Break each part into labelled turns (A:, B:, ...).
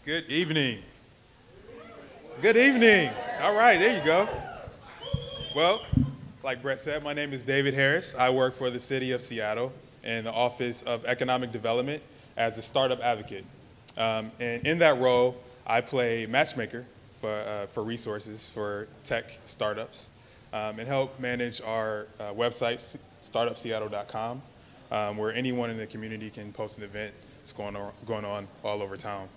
A: Good evening. Good evening. All right, there you go. Well, like Brett said, my name is David Harris. I work for the City of Seattle in the Office of Economic Development as a startup advocate. And in that role, I play matchmaker for resources for tech startups and help manage our website, startupseattle.com, where anyone in the community can post an event that's going on all over town.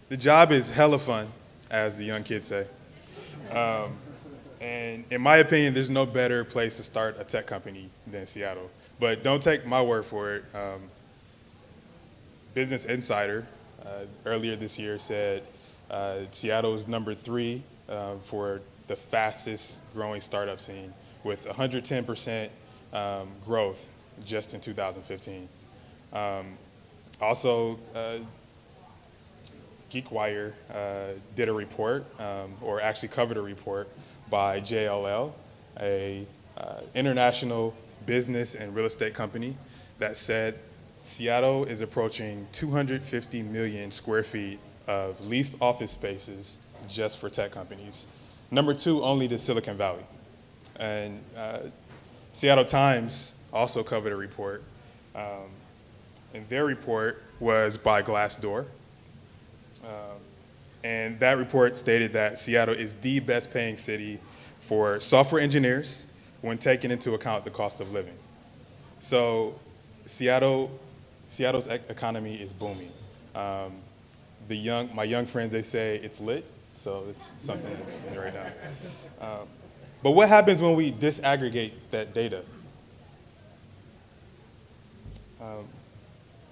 A: The job is hella fun, as the young kids say. And in my opinion, there's no better place to start a tech company than Seattle. But don't take my word for it. Business Insider earlier this year said Seattle is number 3 for the fastest growing startup scene with 110% growth just in 2015. Also, GeekWire did a report, or actually covered a report by JLL, a international business and real estate company that said Seattle is approaching 250 million square feet of leased office spaces just for tech companies. Number 2 only to Silicon Valley. And Seattle Times also covered a report, and their report was by Glassdoor. And that report stated that Seattle is the best paying city for software engineers when taking into account the cost of living. So Seattle's economy is booming. My young friends, they say it's lit, so it's something right now. But what happens when we disaggregate that data?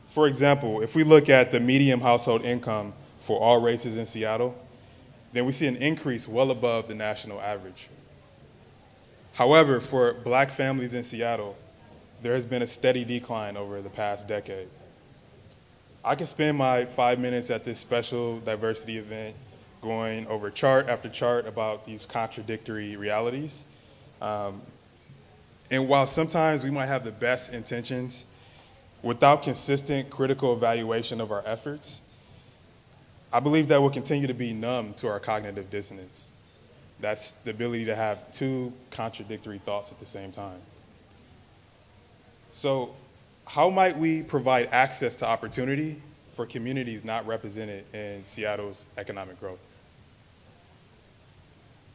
A: For example, if we look at the median household income for all races in Seattle, then we see an increase well above the national average. However, for black families in Seattle, there has been a steady decline over the past decade. I can spend my 5 minutes at this special diversity event going over chart after chart about these contradictory realities. And while sometimes we might have the best intentions, without consistent critical evaluation of our efforts, I believe that we'll continue to be numb to our cognitive dissonance. That's the ability to have 2 contradictory thoughts at the same time. So how might we provide access to opportunity for communities not represented in Seattle's economic growth?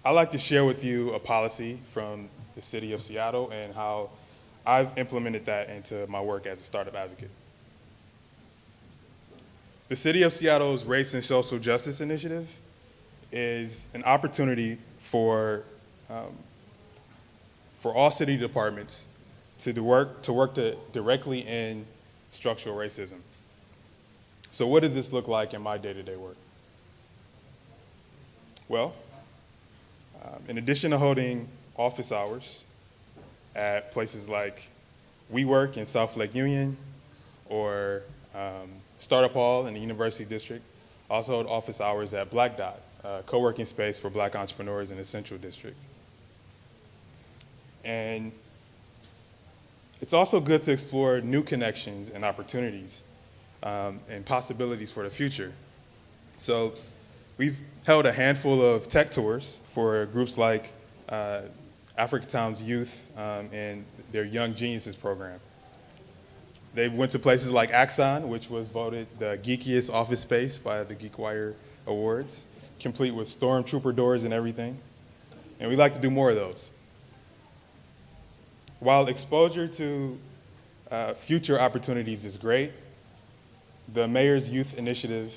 A: I'd like to share with you a policy from the City of Seattle and how I've implemented that into my work as a startup advocate. The City of Seattle's Race and Social Justice Initiative is an opportunity for all city departments to work directly in structural racism. So what does this look like in my day-to-day work? Well, in addition to holding office hours at places like WeWork in South Lake Union or Startup Hall in the University District, also hold office hours at Black Dot, a co-working space for black entrepreneurs in the Central District. And it's also good to explore new connections and opportunities and possibilities for the future. So we've held a handful of tech tours for groups like Africatown's Youth and their Young Geniuses program. They went to places like Axon, which was voted the geekiest office space by the GeekWire Awards, complete with stormtrooper doors and everything. And we'd like to do more of those. While exposure to future opportunities is great, the Mayor's Youth Initiative,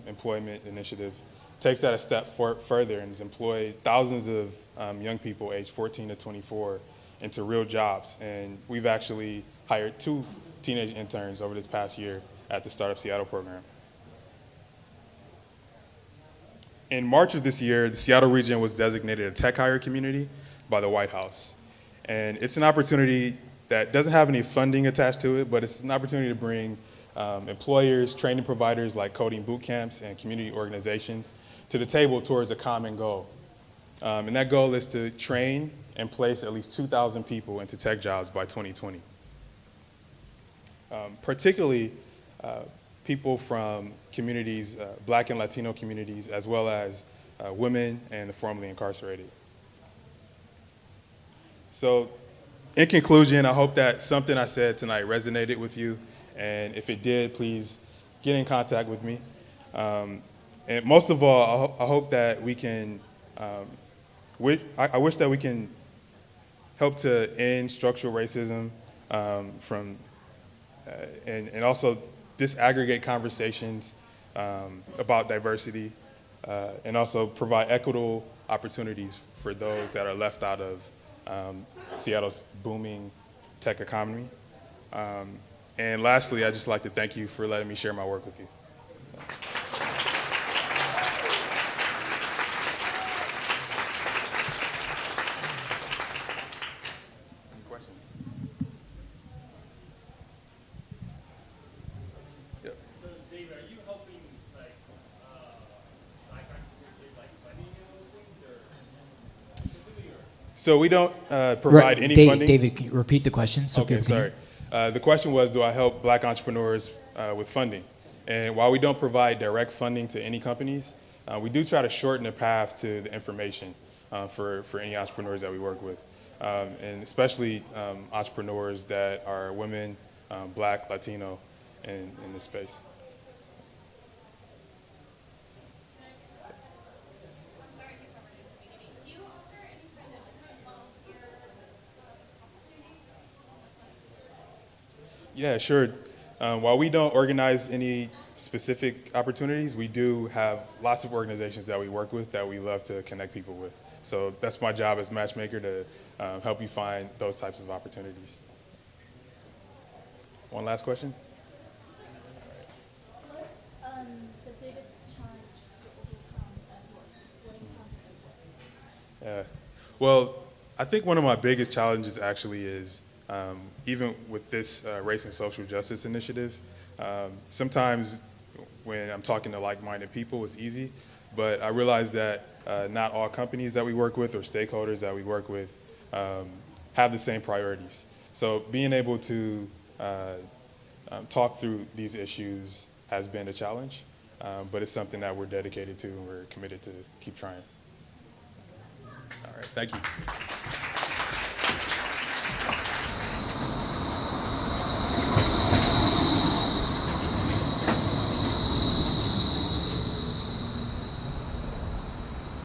A: Employment Initiative, takes that a step further and has employed thousands of young people aged 14 to 24 into real jobs. And we've actually hired 2 teenage interns over this past year at the Startup Seattle program. In March of this year, the Seattle region was designated a tech hire community by the White House. And it's an opportunity that doesn't have any funding attached to it, but it's an opportunity to bring employers, training providers like coding boot camps and community organizations to the table towards a common goal. And that goal is to train and place at least 2,000 people into tech jobs by 2020. Particularly people from communities, Black and Latino communities, as well as women and the formerly incarcerated. So in conclusion, I hope that something I said tonight resonated with you, and if it did, please get in contact with me. And most of all, I hope that we can, I wish that we can help to end structural racism and also disaggregate conversations about diversity and also provide equitable opportunities for those that are left out of Seattle's booming tech economy. And lastly, I'd just like to thank you for letting me share my work with you. Any questions? Yep.
B: So, Dave, are you helping like Black entrepreneurs with like funding and other things, or specifically, or?
A: So we don't provide any funding.
C: David, can you repeat the question? So
A: Okay, sorry. The question was, do I help Black entrepreneurs with funding? And while we don't provide direct funding to any companies, we do try to shorten the path to the information for any entrepreneurs that we work with, and especially entrepreneurs that are women, Black, Latino, in this space. Yeah, sure. While we don't organize any specific opportunities, we do have lots of organizations that we work with that we love to connect people with. So that's my job as matchmaker, to help you find those types of opportunities. One last question?
D: What's the biggest challenge to overcome at work? What encountered at work?
A: Well, I think one of my biggest challenges actually is, even with this race and social justice initiative, sometimes when I'm talking to like-minded people, it's easy, but I realize that not all companies that we work with or stakeholders that we work with have the same priorities. So being able to talk through these issues has been a challenge, but it's something that we're dedicated to and we're committed to keep trying. All right, thank you.